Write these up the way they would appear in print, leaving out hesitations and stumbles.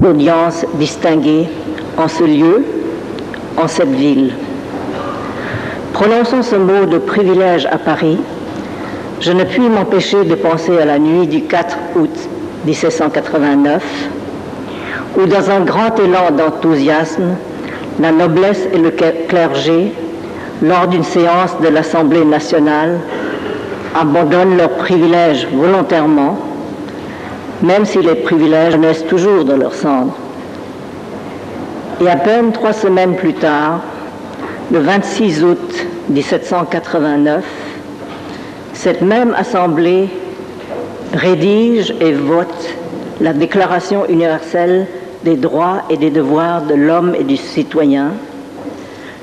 Audience distinguée en ce lieu, en cette ville. Prononçant ce mot de privilège à Paris, je ne puis m'empêcher de penser à la nuit du 4 août 1789, où dans un grand élan d'enthousiasme, la noblesse et le clergé, lors d'une séance de l'Assemblée nationale, abandonnent leurs privilèges volontairement, même si les privilèges naissent toujours de leur cendre. Et à peine 3 semaines plus tard, le 26 août 1789, cette même Assemblée rédige et vote la Déclaration universelle des droits et des devoirs de l'homme et du citoyen,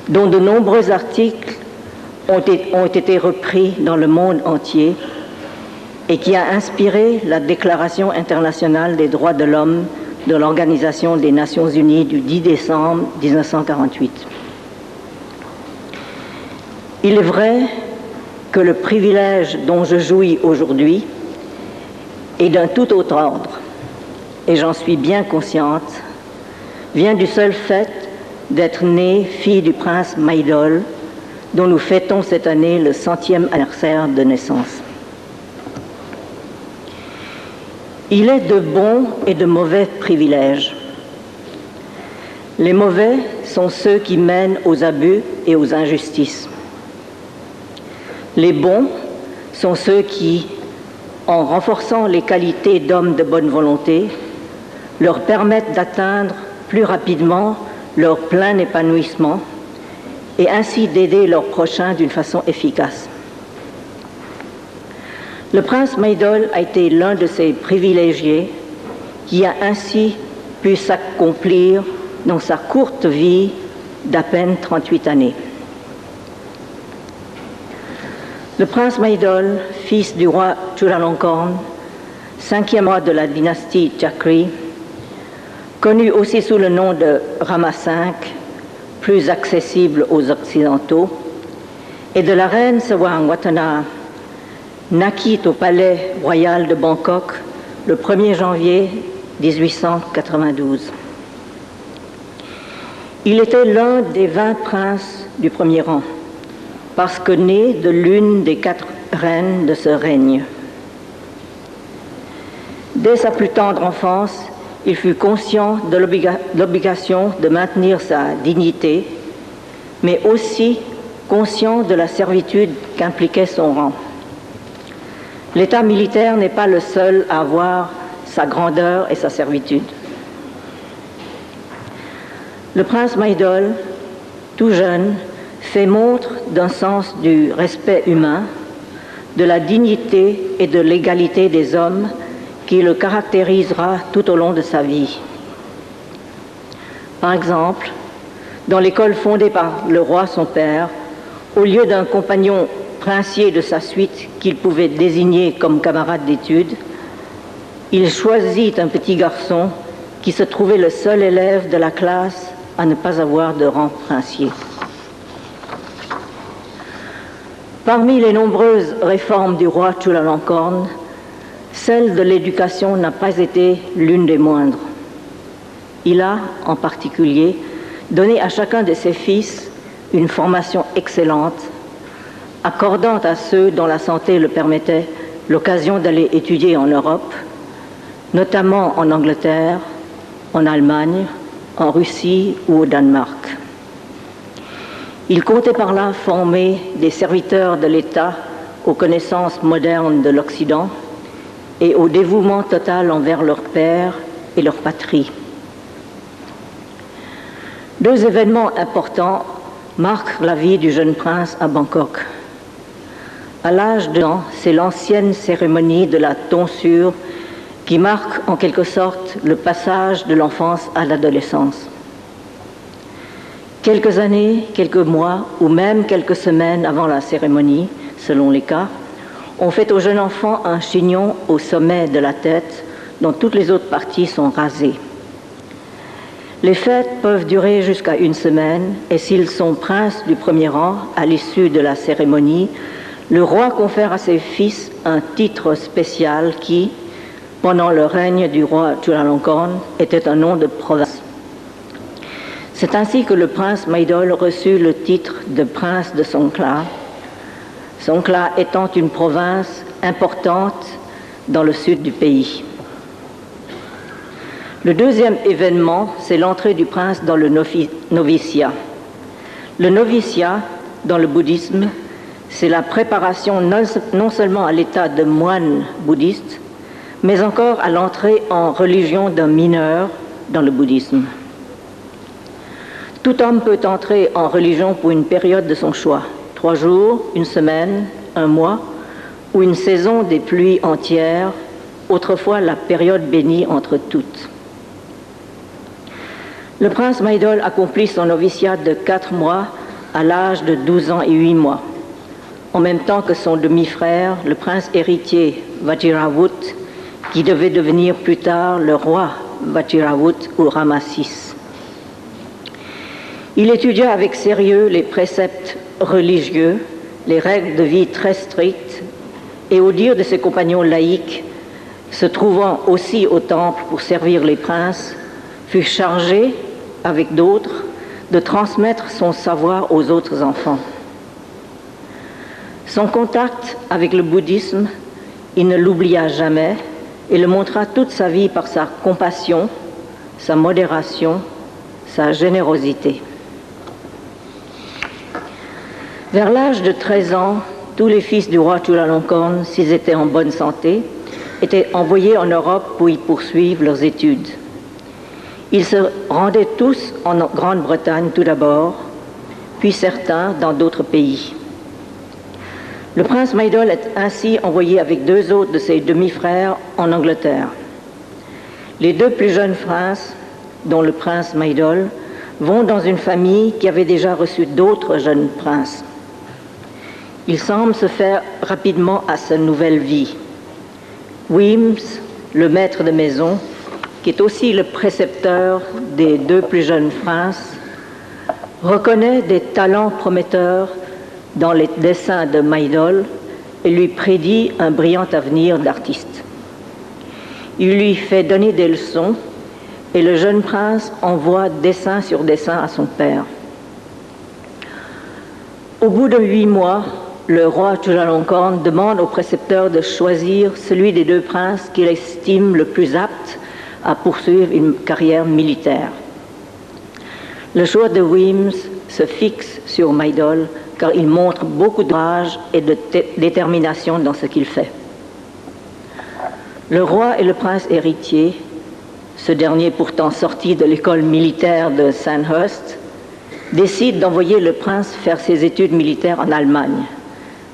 dont de nombreux articles ont été repris dans le monde entier et qui a inspiré la Déclaration internationale des droits de l'homme de l'Organisation des Nations Unies du 10 décembre 1948. Il est vrai que le privilège dont je jouis aujourd'hui est d'un tout autre ordre, et j'en suis bien consciente, vient du seul fait d'être née fille du prince Maïdol, dont nous fêtons cette année le 100e anniversaire de naissance. Il est de bons et de mauvais privilèges. Les mauvais sont ceux qui mènent aux abus et aux injustices. Les bons sont ceux qui, en renforçant les qualités d'hommes de bonne volonté, leur permettent d'atteindre plus rapidement leur plein épanouissement et ainsi d'aider leurs prochains d'une façon efficace. Le prince Maïdol a été l'un de ces privilégiés qui a ainsi pu s'accomplir dans sa courte vie d'à peine 38 années. Le prince Maïdol, fils du roi Chulalongkorn, 5e roi de la dynastie Chakri, connu aussi sous le nom de Rama V, plus accessible aux Occidentaux, et de la reine Sewangwatana, naquit au palais royal de Bangkok le 1er janvier 1892. Il était l'un des 20 princes du premier rang, parce que né de l'une des 4 reines de ce règne. Dès sa plus tendre enfance, il fut conscient de l'obligation de maintenir sa dignité, mais aussi conscient de la servitude qu'impliquait son rang. L'état militaire n'est pas le seul à avoir sa grandeur et sa servitude. Le prince Maïdol, tout jeune, fait montre d'un sens du respect humain, de la dignité et de l'égalité des hommes qui le caractérisera tout au long de sa vie. Par exemple, dans l'école fondée par le roi son père, au lieu d'un compagnon princier de sa suite qu'il pouvait désigner comme camarade d'études, il choisit un petit garçon qui se trouvait le seul élève de la classe à ne pas avoir de rang princier. Parmi les nombreuses réformes du roi Chulalongkorn, celle de l'éducation n'a pas été l'une des moindres. Il a, en particulier, donné à chacun de ses fils une formation excellente, accordant à ceux dont la santé le permettait l'occasion d'aller étudier en Europe, notamment en Angleterre, en Allemagne, en Russie ou au Danemark. Il comptait par là former des serviteurs de l'État aux connaissances modernes de l'Occident et au dévouement total envers leur père et leur patrie. 2 événements importants marquent la vie du jeune prince à Bangkok. À l'âge de 2 ans, c'est l'ancienne cérémonie de la tonsure qui marque en quelque sorte le passage de l'enfance à l'adolescence. Quelques années, quelques mois ou même quelques semaines avant la cérémonie, selon les cas, on fait au jeune enfant un chignon au sommet de la tête dont toutes les autres parties sont rasées. Les fêtes peuvent durer jusqu'à 1 semaine et s'ils sont princes du premier rang, à l'issue de la cérémonie, le roi confère à ses fils un titre spécial qui, pendant le règne du roi Chulalongkorn était un nom de province. C'est ainsi que le prince Maidol reçut le titre de prince de Songkhla, Songkhla étant une province importante dans le sud du pays. Le deuxième événement, c'est l'entrée du prince dans le noviciat. Le noviciat, dans le bouddhisme, c'est la préparation non seulement à l'état de moine bouddhiste, mais encore à l'entrée en religion d'un mineur dans le bouddhisme. Tout homme peut entrer en religion pour une période de son choix, 3 jours, 1 semaine, 1 mois, ou une saison des pluies entières, autrefois la période bénie entre toutes. Le prince Maidol accomplit son noviciat de 4 mois à l'âge de 12 ans et 8 mois, en même temps que son demi-frère, le prince héritier Vajiravut, qui devait devenir plus tard le roi Vajiravut ou Rama VI. Il étudia avec sérieux les préceptes religieux, les règles de vie très strictes, et au dire de ses compagnons laïcs, se trouvant aussi au temple pour servir les princes, fut chargé, avec d'autres, de transmettre son savoir aux autres enfants. Son contact avec le bouddhisme, il ne l'oublia jamais et le montra toute sa vie par sa compassion, sa modération, sa générosité. Vers l'âge de 13 ans, tous les fils du roi Chulalongkorn, s'ils étaient en bonne santé, étaient envoyés en Europe pour y poursuivre leurs études. Ils se rendaient tous en Grande-Bretagne tout d'abord, puis certains dans d'autres pays. Le prince Maidol est ainsi envoyé avec 2 autres de ses demi-frères en Angleterre. Les 2 plus jeunes princes, dont le prince Maidol, vont dans une famille qui avait déjà reçu d'autres jeunes princes. Il semble se faire rapidement à sa nouvelle vie. Weems, le maître de maison, qui est aussi le précepteur des 2 plus jeunes princes, reconnaît des talents prometteurs dans les dessins de Maidol et lui prédit un brillant avenir d'artiste. Il lui fait donner des leçons et le jeune prince envoie dessin sur dessin à son père. Au bout de 8 mois, le roi Chulalongkorn demande au précepteur de choisir celui des 2 princes qu'il estime le plus apte à poursuivre une carrière militaire. Le choix de Weems se fixe sur Maidol car il montre beaucoup de courage et de détermination dans ce qu'il fait. Le roi et le prince héritier, ce dernier pourtant sorti de l'école militaire de Sandhurst, décident d'envoyer le prince faire ses études militaires en Allemagne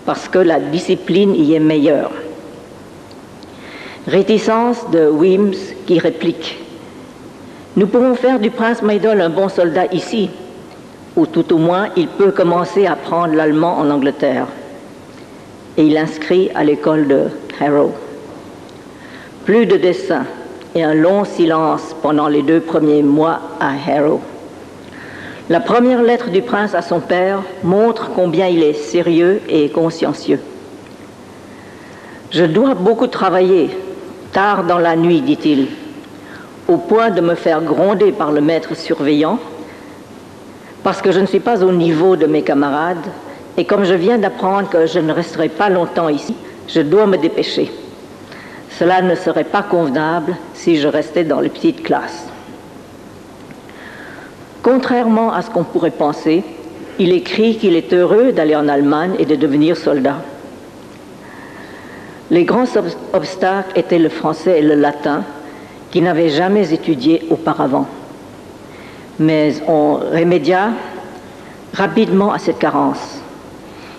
parce que la discipline y est meilleure. Réticence de Weems qui réplique « Nous pouvons faire du prince Maidol un bon soldat ici, ou tout au moins il peut commencer à apprendre l'allemand en Angleterre. » Et il inscrit à l'école de Harrow. Plus de dessins et un long silence pendant les 2 premiers mois à Harrow. La première lettre du prince à son père montre combien il est sérieux et consciencieux. « Je dois beaucoup travailler, tard dans la nuit, dit-il, au point de me faire gronder par le maître surveillant, parce que je ne suis pas au niveau de mes camarades, et comme je viens d'apprendre que je ne resterai pas longtemps ici, je dois me dépêcher. Cela ne serait pas convenable si je restais dans les petites classes. » Contrairement à ce qu'on pourrait penser, il écrit qu'il est heureux d'aller en Allemagne et de devenir soldat. Les grands obstacles étaient le français et le latin, qu'il n'avait jamais étudié auparavant. Mais on remédia rapidement à cette carence.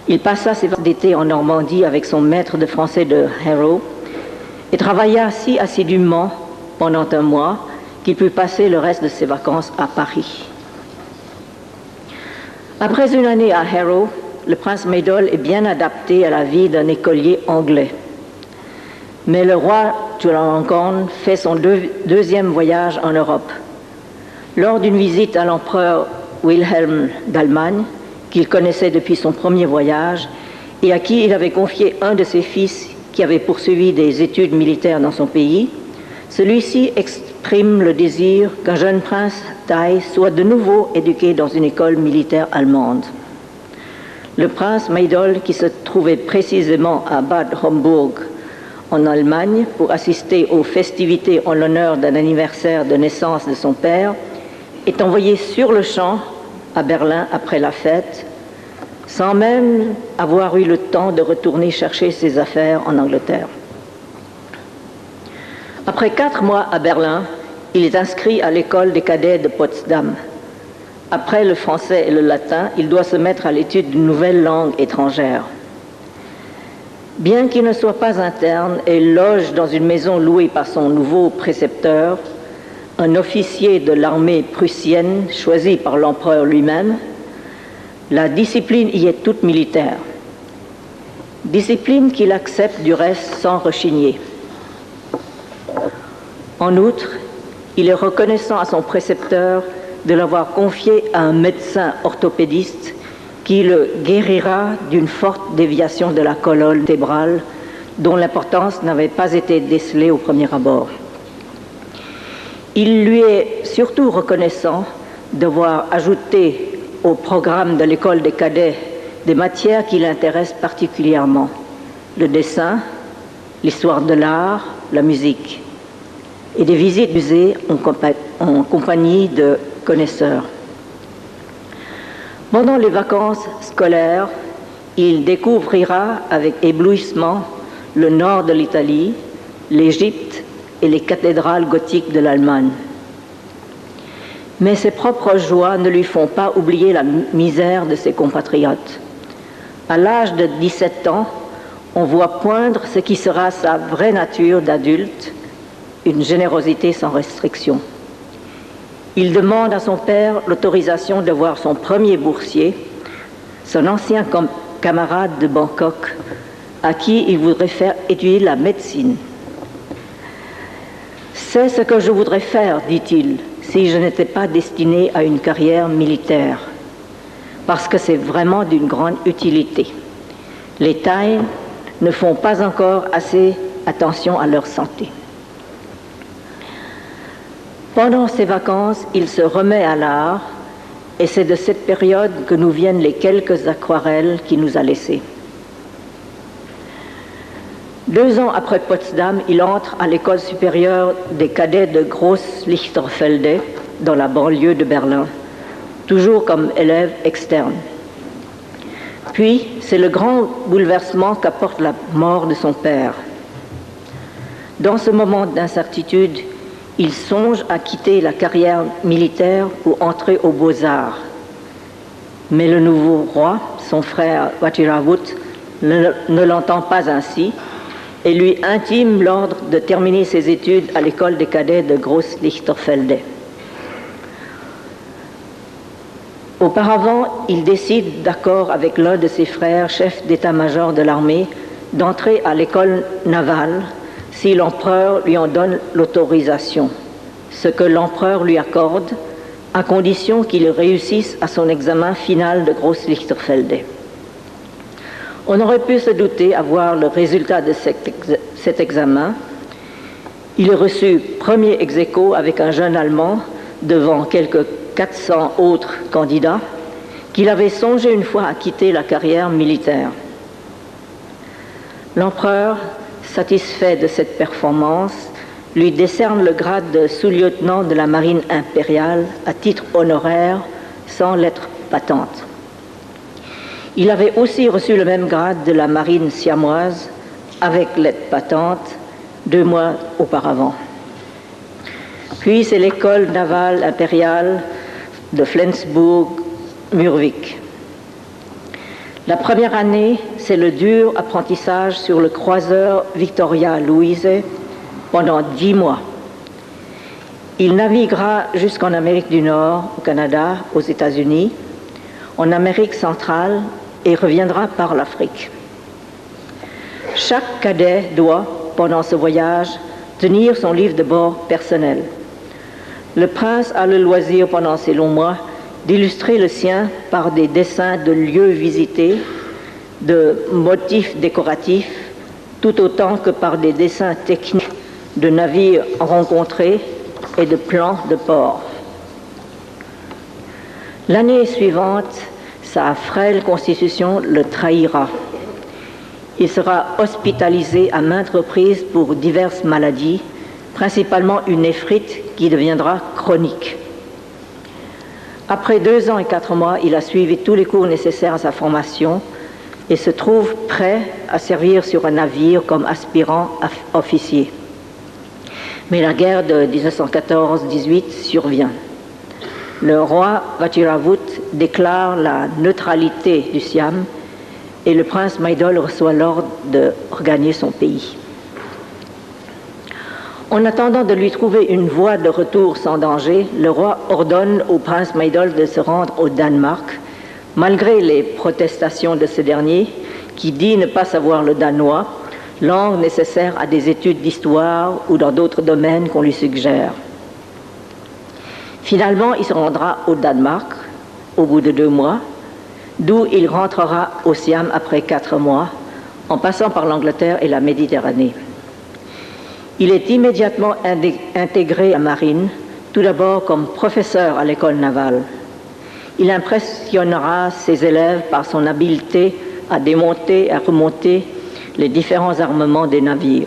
Il passa ses vacances d'été en Normandie avec son maître de français de Harrow et travailla si assidûment pendant 1 mois qu'il put passer le reste de ses vacances à Paris. Après une année à Harrow, le prince Maidol est bien adapté à la vie d'un écolier anglais. Mais le roi Chulalongkorn fait son 2e voyage en Europe. Lors d'une visite à l'empereur Wilhelm d'Allemagne, qu'il connaissait depuis son premier voyage et à qui il avait confié un de ses fils qui avait poursuivi des études militaires dans son pays, celui-ci exprime le désir qu'un jeune prince thaï soit de nouveau éduqué dans une école militaire allemande. Le prince Meidol, qui se trouvait précisément à Bad Homburg, en Allemagne, pour assister aux festivités en l'honneur d'un anniversaire de naissance de son père, est envoyé sur le champ à Berlin après la fête, sans même avoir eu le temps de retourner chercher ses affaires en Angleterre. Après 4 mois à Berlin, il est inscrit à l'école des cadets de Potsdam. Après le français et le latin, il doit se mettre à l'étude d'une nouvelle langue étrangère. Bien qu'il ne soit pas interne et loge dans une maison louée par son nouveau précepteur, un officier de l'armée prussienne choisi par l'empereur lui-même, la discipline y est toute militaire. Discipline qu'il accepte du reste sans rechigner. En outre, il est reconnaissant à son précepteur de l'avoir confié à un médecin orthopédiste qui le guérira d'une forte déviation de la colonne vertébrale dont l'importance n'avait pas été décelée au premier abord. Il lui est surtout reconnaissant d'avoir ajouté au programme de l'école des cadets des matières qui l'intéressent particulièrement: le dessin, l'histoire de l'art, la musique, et des visites musées en compagnie de connaisseurs. Pendant les vacances scolaires, il découvrira avec éblouissement le nord de l'Italie, l'Égypte et les cathédrales gothiques de l'Allemagne. Mais ses propres joies ne lui font pas oublier la misère de ses compatriotes. À l'âge de 17 ans, on voit poindre ce qui sera sa vraie nature d'adulte, une générosité sans restriction. Il demande à son père l'autorisation de voir son premier boursier, son ancien camarade de Bangkok, à qui il voudrait faire étudier la médecine. « C'est ce que je voudrais faire, dit-il, si je n'étais pas destiné à une carrière militaire, parce que c'est vraiment d'une grande utilité. Les Thaïs ne font pas encore assez attention à leur santé. » Pendant ses vacances, il se remet à l'art, et c'est de cette période que nous viennent les quelques aquarelles qu'il nous a laissées. 2 ans après Potsdam, il entre à l'école supérieure des cadets de Groß-Lichterfelde, dans la banlieue de Berlin, toujours comme élève externe. Puis, c'est le grand bouleversement qu'apporte la mort de son père. Dans ce moment d'incertitude, il songe à quitter la carrière militaire pour entrer aux Beaux-Arts. Mais le nouveau roi, son frère Vajirabhut, ne l'entend pas ainsi et lui intime l'ordre de terminer ses études à l'école des cadets de Groß-Lichterfelde. Auparavant, il décide, d'accord avec l'un de ses frères, chef d'état-major de l'armée, d'entrer à l'école navale si l'empereur lui en donne l'autorisation, ce que l'empereur lui accorde, à condition qu'il réussisse à son examen final de Groß-Lichterfelde. On aurait pu se douter à voir le résultat de cet examen. Il est reçu premier ex aequo avec un jeune Allemand devant quelques 400 autres candidats qu'il avait songé une fois à quitter la carrière militaire. L'empereur, satisfait de cette performance, lui décerne le grade de sous-lieutenant de la marine impériale à titre honoraire sans lettre patente. Il avait aussi reçu le même grade de la marine siamoise avec lettre patente 2 mois auparavant. Puis c'est l'école navale impériale de Flensburg-Murvik. La première année, c'est le dur apprentissage sur le croiseur Victoria Louise pendant 10 mois. Il naviguera jusqu'en Amérique du Nord, au Canada, aux États-Unis, en Amérique centrale et reviendra par l'Afrique. Chaque cadet doit, pendant ce voyage, tenir son livre de bord personnel. Le prince a le loisir pendant ces longs mois d'illustrer le sien par des dessins de lieux visités, de motifs décoratifs, tout autant que par des dessins techniques de navires rencontrés et de plans de port. L'année suivante, sa frêle constitution le trahira. Il sera hospitalisé à maintes reprises pour diverses maladies, principalement une néphrite qui deviendra chronique. Après 2 ans et 4 mois, il a suivi tous les cours nécessaires à sa formation et se trouve prêt à servir sur un navire comme aspirant officier. Mais la guerre de 1914-18 survient. Le roi Vajirawoot déclare la neutralité du Siam et le prince Maidol reçoit l'ordre de regagner son pays. En attendant de lui trouver une voie de retour sans danger, le roi ordonne au prince Maidol de se rendre au Danemark, malgré les protestations de ce dernier, qui dit ne pas savoir le danois, langue nécessaire à des études d'histoire ou dans d'autres domaines qu'on lui suggère. Finalement, il se rendra au Danemark au bout de 2 mois, d'où il rentrera au Siam après 4 mois, en passant par l'Angleterre et la Méditerranée. Il est immédiatement intégré à la marine, tout d'abord comme professeur à l'école navale. Il impressionnera ses élèves par son habileté à démonter et à remonter les différents armements des navires.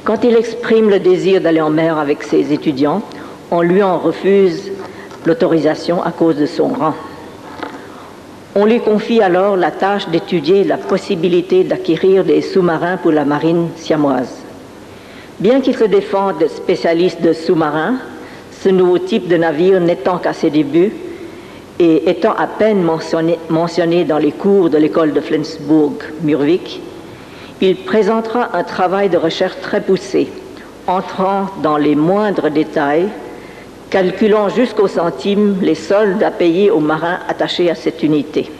Quand il exprime le désir d'aller en mer avec ses étudiants, on lui en refuse l'autorisation à cause de son rang. On lui confie alors la tâche d'étudier la possibilité d'acquérir des sous-marins pour la marine siamoise. Bien qu'il se défende spécialiste de sous-marins, ce nouveau type de navire n'étant qu'à ses débuts et étant à peine mentionné dans les cours de l'école de Flensburg-Murvik, il présentera un travail de recherche très poussé, entrant dans les moindres détails, calculant jusqu'au centime les soldes à payer aux marins attachés à cette unité.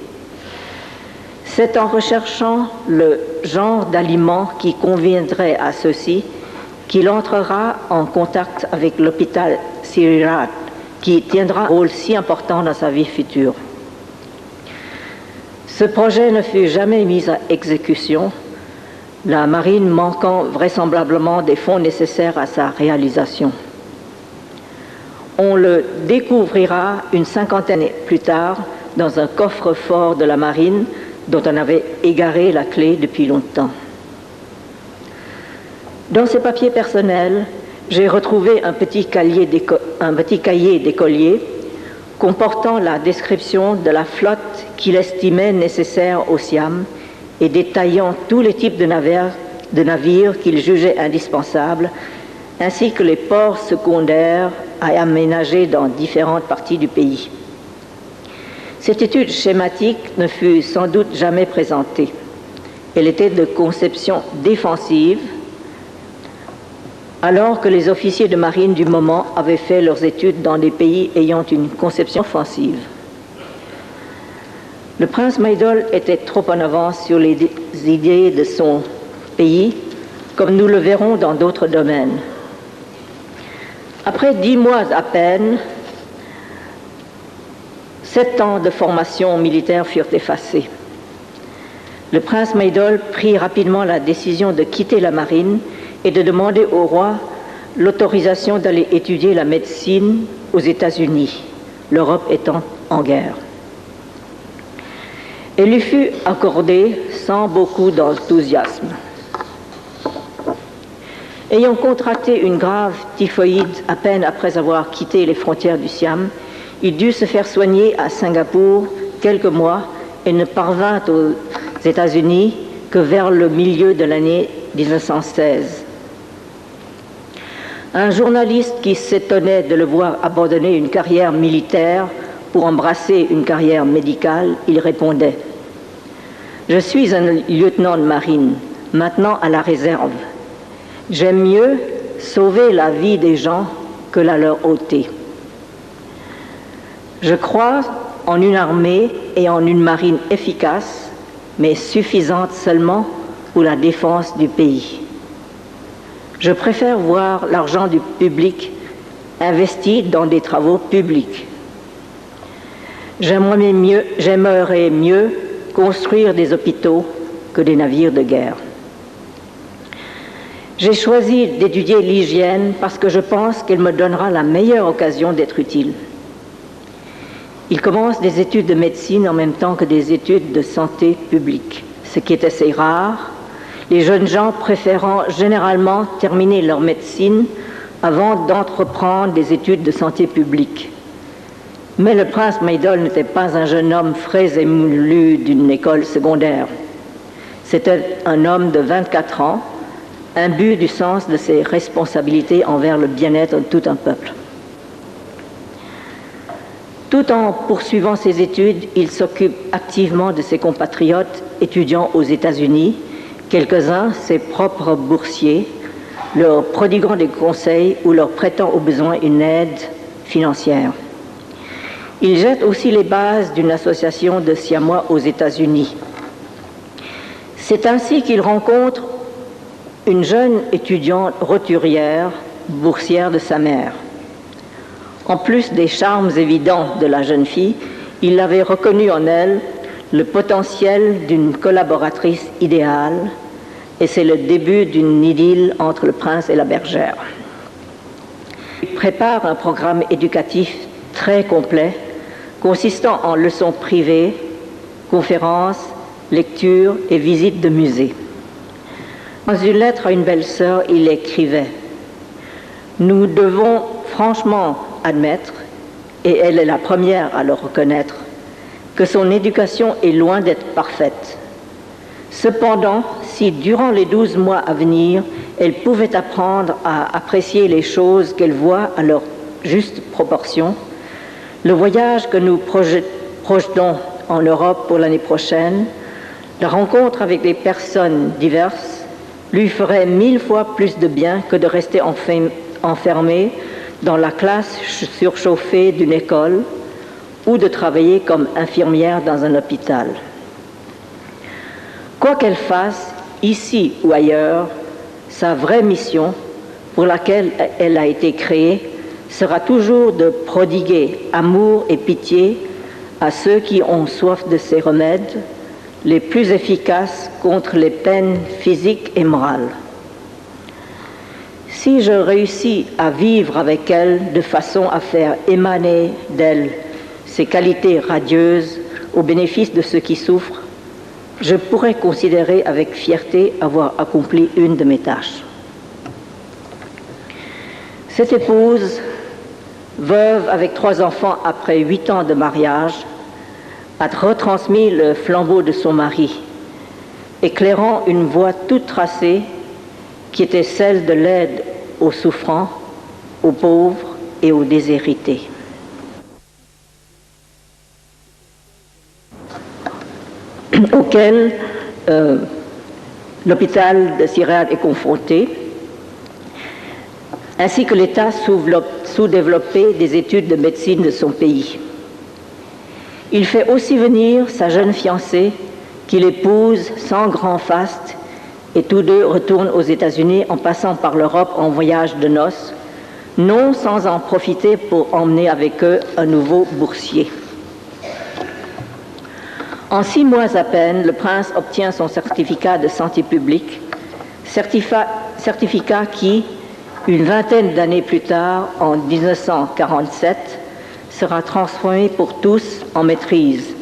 C'est en recherchant le genre d'aliments qui conviendrait à ceux-ci qu'il entrera en contact avec l'hôpital Sirirat, qui tiendra un rôle si important dans sa vie future. Ce projet ne fut jamais mis à exécution, la marine manquant vraisemblablement des fonds nécessaires à sa réalisation. On le découvrira une 50aine plus tard dans un coffre-fort de la marine dont on avait égaré la clé depuis longtemps. Dans ses papiers personnels, j'ai retrouvé un petit cahier d'écolier comportant la description de la flotte qu'il estimait nécessaire au Siam et détaillant tous les types de navires qu'il jugeait indispensables, ainsi que les ports secondaires à aménager dans différentes parties du pays. Cette étude schématique ne fut sans doute jamais présentée. Elle était de conception défensive, alors que les officiers de marine du moment avaient fait leurs études dans des pays ayant une conception offensive. Le prince Maidol était trop en avance sur les idées de son pays, comme nous le verrons dans d'autres domaines. Après 10 mois à peine, 7 ans de formation militaire furent effacés. Le prince Maidol prit rapidement la décision de quitter la marine et de demander au roi l'autorisation d'aller étudier la médecine aux États-Unis, l'Europe étant en guerre. Elle lui fut accordée sans beaucoup d'enthousiasme. Ayant contracté une grave typhoïde à peine après avoir quitté les frontières du Siam, il dut se faire soigner à Singapour quelques mois et ne parvint aux États-Unis que vers le milieu de l'année 1916. Un journaliste qui s'étonnait de le voir abandonner une carrière militaire pour embrasser une carrière médicale, il répondait « Je suis un lieutenant de marine, maintenant à la réserve. J'aime mieux sauver la vie des gens que la leur ôter. Je crois en une armée et en une marine efficace, mais suffisante seulement pour la défense du pays. Je préfère voir l'argent du public investi dans des travaux publics. J'aimerais mieux construire des hôpitaux que des navires de guerre. » J'ai choisi d'étudier l'hygiène parce que je pense qu'elle me donnera la meilleure occasion d'être utile. Il commence des études de médecine en même temps que des études de santé publique, ce qui est assez rare, les jeunes gens préférant généralement terminer leur médecine avant d'entreprendre des études de santé publique. Mais le prince Maydol n'était pas un jeune homme frais et moulu d'une école secondaire. C'était un homme de 24 ans, imbu du sens de ses responsabilités envers le bien-être de tout un peuple. Tout en poursuivant ses études, il s'occupe activement de ses compatriotes étudiant aux États-Unis, quelques-uns ses propres boursiers, leur prodiguant des conseils ou leur prêtant au besoin une aide financière. Il jette aussi les bases d'une association de Siamois aux États-Unis. C'est ainsi qu'il rencontre une jeune étudiante roturière, boursière de sa mère. En plus des charmes évidents de la jeune fille, il avait reconnu en elle le potentiel d'une collaboratrice idéale, et c'est le début d'une idylle entre le prince et la bergère. Il prépare un programme éducatif très complet, consistant en leçons privées, conférences, lectures et visites de musées. Dans une lettre à une belle-sœur, il écrivait « Nous devons franchement admettre, et elle est la première à le reconnaître, que son éducation est loin d'être parfaite. Cependant, si durant les 12 mois à venir, elle pouvait apprendre à apprécier les choses qu'elle voit à leur juste proportion, le voyage que nous projetons en Europe pour l'année prochaine, la rencontre avec des personnes diverses, lui ferait 1000 fois plus de bien que de rester enfermée dans la classe surchauffée d'une école ou de travailler comme infirmière dans un hôpital. Quoi qu'elle fasse, ici ou ailleurs, sa vraie mission, pour laquelle elle a été créée, sera toujours de prodiguer amour et pitié à ceux qui ont soif de ces remèdes, les plus efficaces contre les peines physiques et morales. Si je réussis à vivre avec elle de façon à faire émaner d'elle ses qualités radieuses au bénéfice de ceux qui souffrent, je pourrais considérer avec fierté avoir accompli une de mes tâches. Cette épouse, veuve avec 3 enfants après 8 ans de mariage, a retransmis le flambeau de son mari, éclairant une voie toute tracée qui était celle de l'aide aux souffrants, aux pauvres et aux déshérités. Auquel l'hôpital de Sirad est confronté, ainsi que l'État sous-développé des études de médecine de son pays. Il fait aussi venir sa jeune fiancée, qu'il épouse sans grand faste, et tous deux retournent aux États-Unis en passant par l'Europe en voyage de noces, non sans en profiter pour emmener avec eux un nouveau boursier. En 6 mois à peine, le prince obtient son certificat de santé publique, certificat qui, une vingtaine d'années plus tard, en 1947, sera transformé pour tous en maîtrise.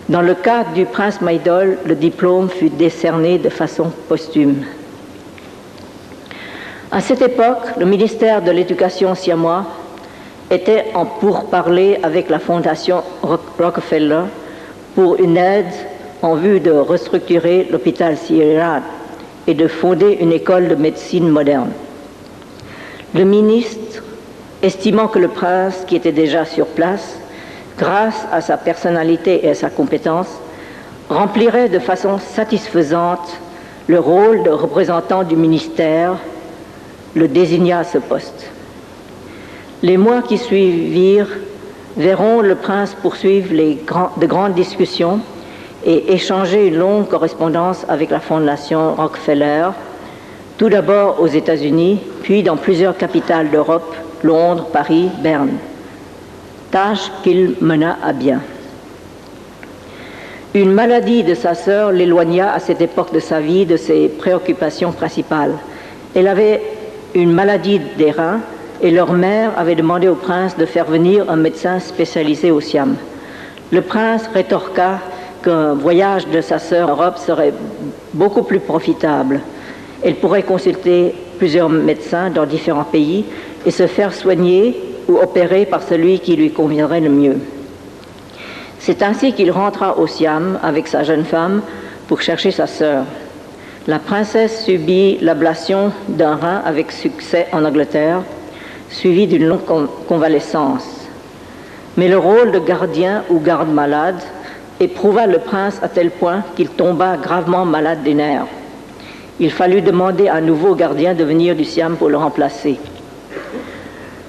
Dans le cas du prince Maydol, le diplôme fut décerné de façon posthume. À cette époque, le ministère de l'Éducation siamois était en pourparlers avec la fondation Rockefeller pour une aide en vue de restructurer l'hôpital Sirad et de fonder une école de médecine moderne. Le ministre, estimant que le prince, qui était déjà sur place, grâce à sa personnalité et à sa compétence, remplirait de façon satisfaisante le rôle de représentant du ministère, le désigna à ce poste. Les mois qui suivirent verront le prince poursuivre de grandes discussions et échanger une longue correspondance avec la fondation Rockefeller, tout d'abord aux États-Unis, puis dans plusieurs capitales d'Europe, Londres, Paris, Berne. Tâche qu'il mena à bien. Une maladie de sa sœur l'éloigna à cette époque de sa vie de ses préoccupations principales, Elle avait une maladie des reins et leur mère avait demandé au prince de faire venir un médecin spécialisé au Siam. Le prince rétorqua qu'un voyage de sa sœur en Europe serait beaucoup plus profitable. Elle pourrait consulter plusieurs médecins dans différents pays et se faire soigner ou opérer par celui qui lui conviendrait le mieux. C'est ainsi qu'il rentra au Siam avec sa jeune femme pour chercher sa sœur. La princesse subit l'ablation d'un rein avec succès en Angleterre, suivie d'une longue convalescence. Mais le rôle de gardien ou garde-malade éprouva le prince à tel point qu'il tomba gravement malade des nerfs. Il fallut demander à un nouveau gardien de venir du Siam pour le remplacer.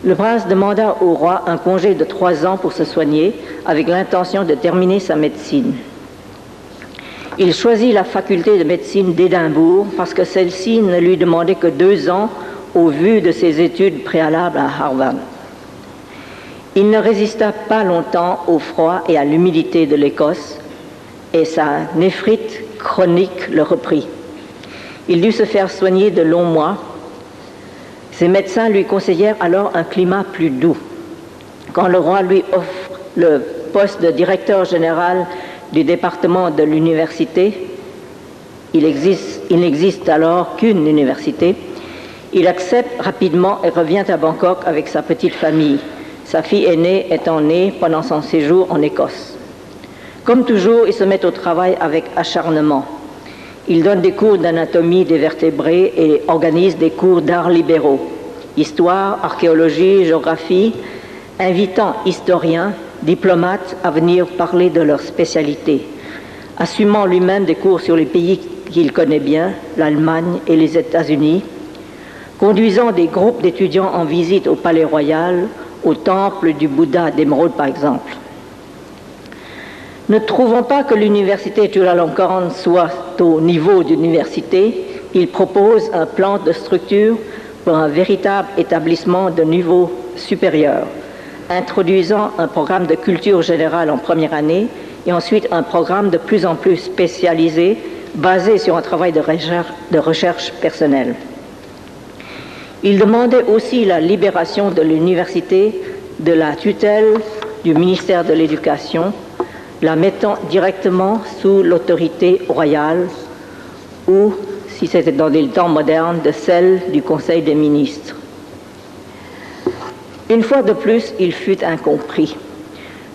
Le prince demanda au roi un congé de 3 ans pour se soigner, avec l'intention de terminer sa médecine. Il choisit la faculté de médecine d'Édimbourg parce que celle-ci ne lui demandait que 2 ans au vu de ses études préalables à Harvard. Il ne résista pas longtemps au froid et à l'humidité de l'Écosse, et sa néphrite chronique le reprit. Il dut se faire soigner de longs mois. Ses médecins lui conseillèrent alors un climat plus doux. Quand le roi lui offre le poste de directeur général du département de l'université, il n'existe alors qu'une université, il accepte rapidement et revient à Bangkok avec sa petite famille, sa fille aînée étant née pendant son séjour en Écosse. Comme toujours, il se met au travail avec acharnement. Il donne des cours d'anatomie des vertébrés et organise des cours d'arts libéraux, histoire, archéologie, géographie, invitant historiens, diplomates à venir parler de leur spécialité, assumant lui-même des cours sur les pays qu'il connaît bien, l'Allemagne et les États-Unis, conduisant des groupes d'étudiants en visite au Palais Royal, au temple du Bouddha d'Émeraude par exemple. Ne trouvant pas que l'université Chulalongkorn soit au niveau d'université, il propose un plan de structure pour un véritable établissement de niveau supérieur, introduisant un programme de culture générale en première année et ensuite un programme de plus en plus spécialisé basé sur un travail de recherche personnelle. Il demandait aussi la libération de l'université de la tutelle du ministère de l'Éducation, la mettant directement sous l'autorité royale ou, si c'était dans des temps modernes, de celle du Conseil des ministres. Une fois de plus, il fut incompris.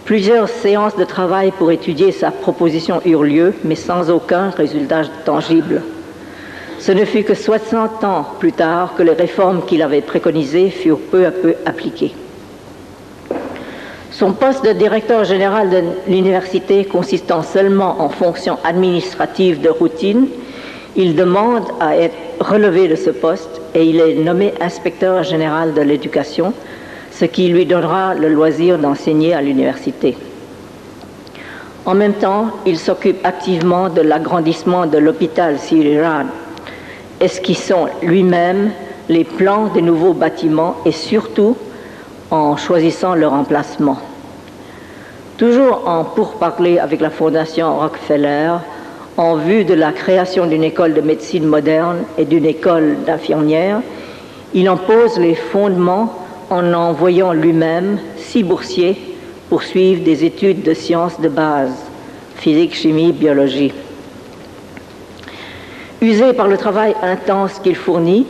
Plusieurs séances de travail pour étudier sa proposition eurent lieu, mais sans aucun résultat tangible. Ce ne fut que 60 ans plus tard que les réformes qu'il avait préconisées furent peu à peu appliquées. Son poste de directeur général de l'université consistant seulement en fonctions administratives de routine, il demande à être relevé de ce poste et il est nommé inspecteur général de l'éducation, ce qui lui donnera le loisir d'enseigner à l'université. En même temps, il s'occupe activement de l'agrandissement de l'hôpital Sirirad, esquissant lui-même les plans des nouveaux bâtiments et surtout en choisissant leur emplacement. Toujours en pourparlers avec la Fondation Rockefeller, en vue de la création d'une école de médecine moderne et d'une école d'infirmières, il en pose les fondements en envoyant lui-même 6 boursiers pour suivre des études de sciences de base, physique, chimie, biologie. Usé par le travail intense qu'il fournit,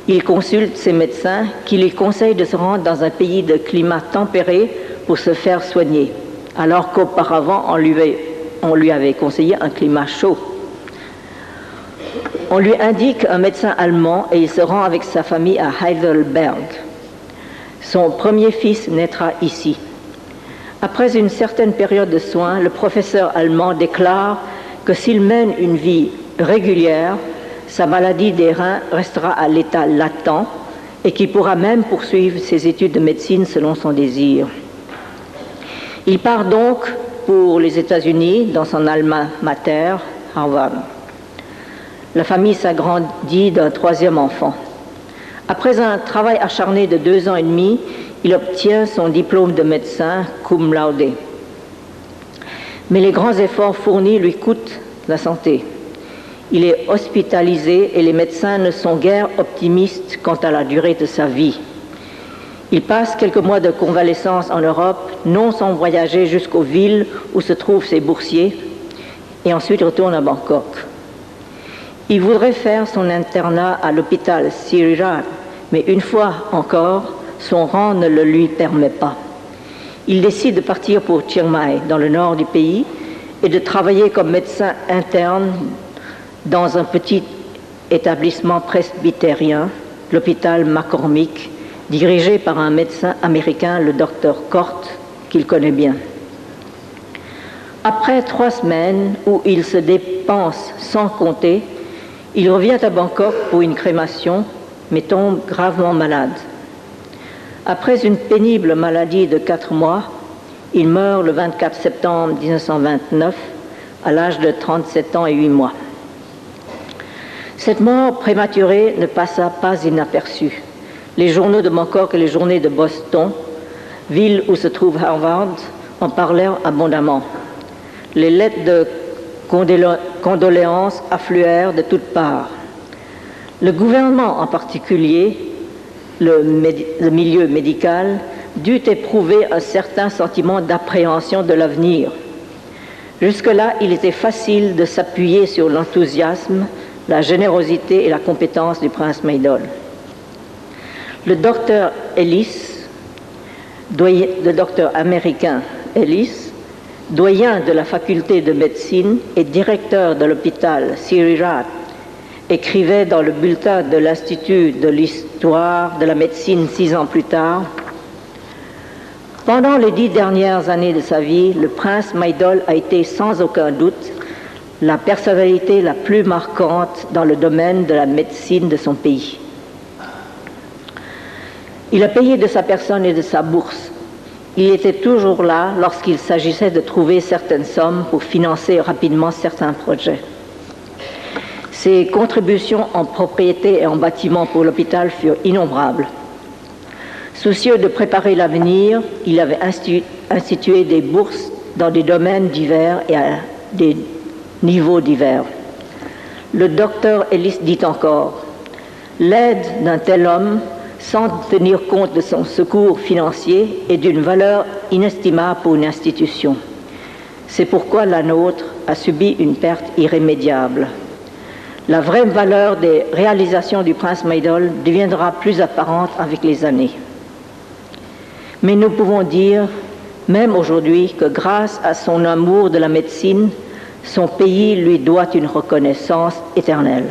il consulte ses médecins qui lui conseillent de se rendre dans un pays de climat tempéré pour se faire soigner, alors qu'auparavant on lui avait conseillé un climat chaud. On lui indique un médecin allemand et il se rend avec sa famille à Heidelberg. Son premier fils naîtra ici. Après une certaine période de soins, le professeur allemand déclare que s'il mène une vie régulière, sa maladie des reins restera à l'état latent et qu'il pourra même poursuivre ses études de médecine selon son désir. Il part donc pour les États-Unis dans son alma mater, Harvard. La famille s'agrandit d'un 3e enfant. Après un travail acharné de 2 ans et demi, il obtient son diplôme de médecin cum laude. Mais les grands efforts fournis lui coûtent la santé. Il est hospitalisé et les médecins ne sont guère optimistes quant à la durée de sa vie. Il passe quelques mois de convalescence en Europe, non sans voyager jusqu'aux villes où se trouvent ses boursiers, et ensuite retourne à Bangkok. Il voudrait faire son internat à l'hôpital Siriraj, mais une fois encore, son rang ne le lui permet pas. Il décide de partir pour Chiang Mai, dans le nord du pays, et de travailler comme médecin interne dans un petit établissement presbytérien, l'hôpital McCormick, dirigé par un médecin américain, le docteur Cort, qu'il connaît bien. Après 3 semaines où il se dépense sans compter, il revient à Bangkok pour une crémation, mais tombe gravement malade. Après une pénible maladie de 4 mois, il meurt le 24 septembre 1929, à l'âge de 37 ans et 8 mois. Cette mort prématurée ne passa pas inaperçue. Les journaux de Bangkok et les journaux de Boston, ville où se trouve Harvard, en parlèrent abondamment. Les lettres de condoléances affluèrent de toutes parts. Le gouvernement en particulier, le milieu médical, dut éprouver un certain sentiment d'appréhension de l'avenir. Jusque-là, il était facile de s'appuyer sur l'enthousiasme, la générosité et la compétence du prince Maidol. Le docteur américain Ellis, doyen de la faculté de médecine et directeur de l'hôpital Siriraj, écrivait dans le bulletin de l'Institut de l'histoire de la médecine 6 ans plus tard: pendant les 10 dernières années de sa vie, le prince Maidol a été sans aucun doute la personnalité la plus marquante dans le domaine de la médecine de son pays. Il a payé de sa personne et de sa bourse. Il était toujours là lorsqu'il s'agissait de trouver certaines sommes pour financer rapidement certains projets. Ses contributions en propriété et en bâtiment pour l'hôpital furent innombrables. Soucieux de préparer l'avenir, il avait institué des bourses dans des domaines divers et à des niveaux divers. Le docteur Ellis dit encore: l'aide d'un tel homme, sans tenir compte de son secours financier, est d'une valeur inestimable pour une institution. C'est pourquoi la nôtre a subi une perte irrémédiable. La vraie valeur des réalisations du prince Maidol deviendra plus apparente avec les années. Mais nous pouvons dire, même aujourd'hui, que grâce à son amour de la médecine, son pays lui doit une reconnaissance éternelle.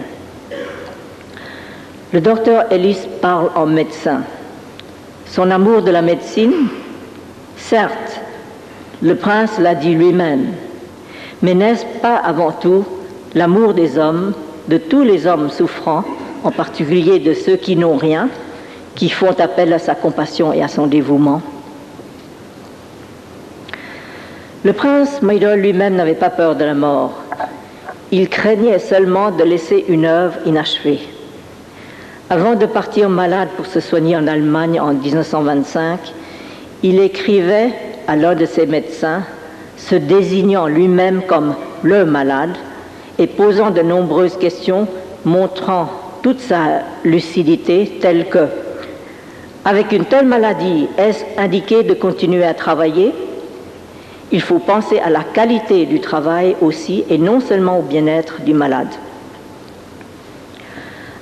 Le docteur Ellis parle en médecin. Son amour de la médecine, certes, le prince l'a dit lui-même, mais n'est-ce pas avant tout l'amour des hommes, de tous les hommes souffrants, en particulier de ceux qui n'ont rien, qui font appel à sa compassion et à son dévouement? Le prince Maidol lui-même n'avait pas peur de la mort. Il craignait seulement de laisser une œuvre inachevée. Avant de partir malade pour se soigner en Allemagne en 1925, il écrivait à l'un de ses médecins, se désignant lui-même comme le malade et posant de nombreuses questions, montrant toute sa lucidité, telle que: avec une telle maladie, est-ce indiqué de continuer à travailler? Il faut penser à la qualité du travail aussi, et non seulement au bien-être du malade.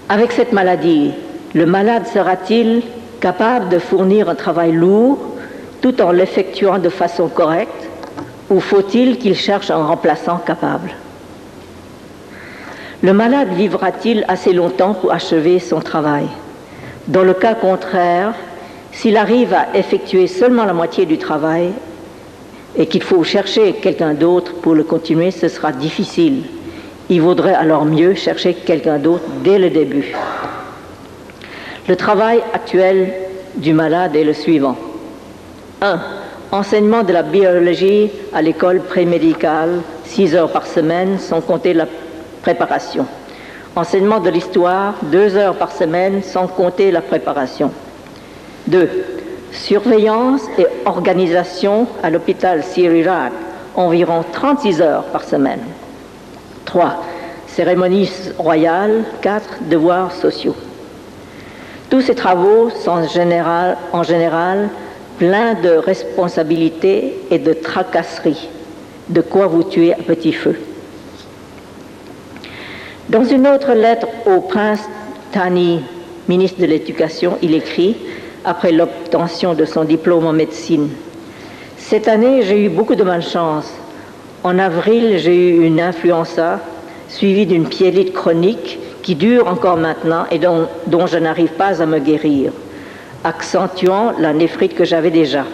Avec cette maladie, le malade sera-t-il capable de fournir un travail lourd tout en l'effectuant de façon correcte, ou faut-il qu'il cherche un remplaçant capable? Le malade vivra-t-il assez longtemps pour achever son travail? Dans le cas contraire, s'il arrive à effectuer seulement la moitié du travail et qu'il faut chercher quelqu'un d'autre pour le continuer, ce sera difficile. Il vaudrait alors mieux chercher quelqu'un d'autre dès le début. Le travail actuel du malade est le suivant. 1. Enseignement de la biologie à l'école prémédicale, 6 heures par semaine, sans compter la préparation. Enseignement de l'histoire, 2 heures par semaine, sans compter la préparation. 2. Surveillance et organisation à l'hôpital Siriraj, environ 36 heures par semaine. 3. cérémonie royale, 4 devoirs sociaux. Tous ces travaux sont en général pleins de responsabilités et de tracasseries, de quoi vous tuer à petit feu. Dans une autre lettre au prince Thani, ministre de l'Éducation, il écrit, après l'obtention de son diplôme en médecine: « Cette année, j'ai eu beaucoup de malchance. En avril, j'ai eu une influenza suivie d'une pyélite chronique qui dure encore maintenant et dont je n'arrive pas à me guérir, accentuant la néphrite que j'avais déjà.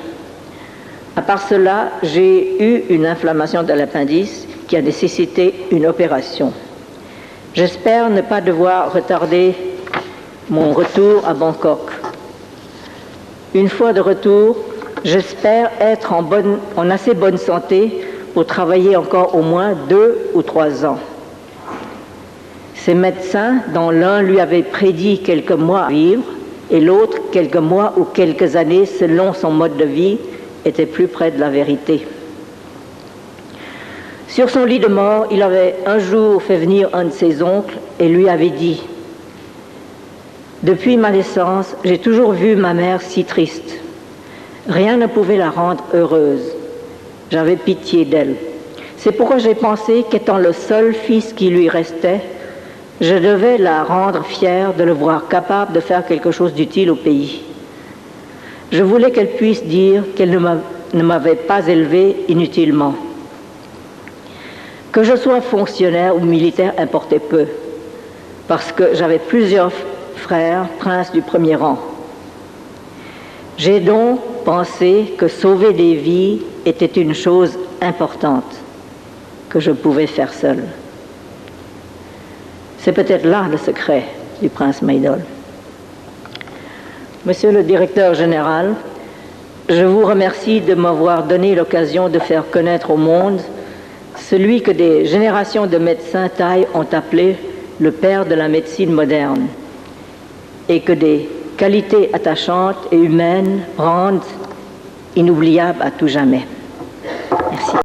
À part cela, j'ai eu une inflammation de l'appendice qui a nécessité une opération. J'espère ne pas devoir retarder mon retour à Bangkok. Une fois de retour, j'espère être en assez bonne santé pour travailler encore au moins 2 ou 3 ans. » Ces médecins, dont l'un lui avait prédit quelques mois à vivre et l'autre quelques mois ou quelques années selon son mode de vie, étaient plus près de la vérité. Sur son lit de mort, il avait un jour fait venir un de ses oncles et lui avait dit: « Depuis ma naissance, j'ai toujours vu ma mère si triste. Rien ne pouvait la rendre heureuse. J'avais pitié d'elle. C'est pourquoi j'ai pensé qu'étant le seul fils qui lui restait, je devais la rendre fière de le voir capable de faire quelque chose d'utile au pays. Je voulais qu'elle puisse dire qu'elle ne m'avait pas élevé inutilement. Que je sois fonctionnaire ou militaire importait peu, parce que j'avais plusieurs frères, princes du premier rang. J'ai donc pensé que sauver des vies était une chose importante que je pouvais faire seule. » C'est peut-être là le secret du prince Maydol. Monsieur le directeur général, je vous remercie de m'avoir donné l'occasion de faire connaître au monde celui que des générations de médecins thaïs ont appelé le père de la médecine moderne et que des qualités attachantes et humaines rendent inoubliable à tout jamais. Merci.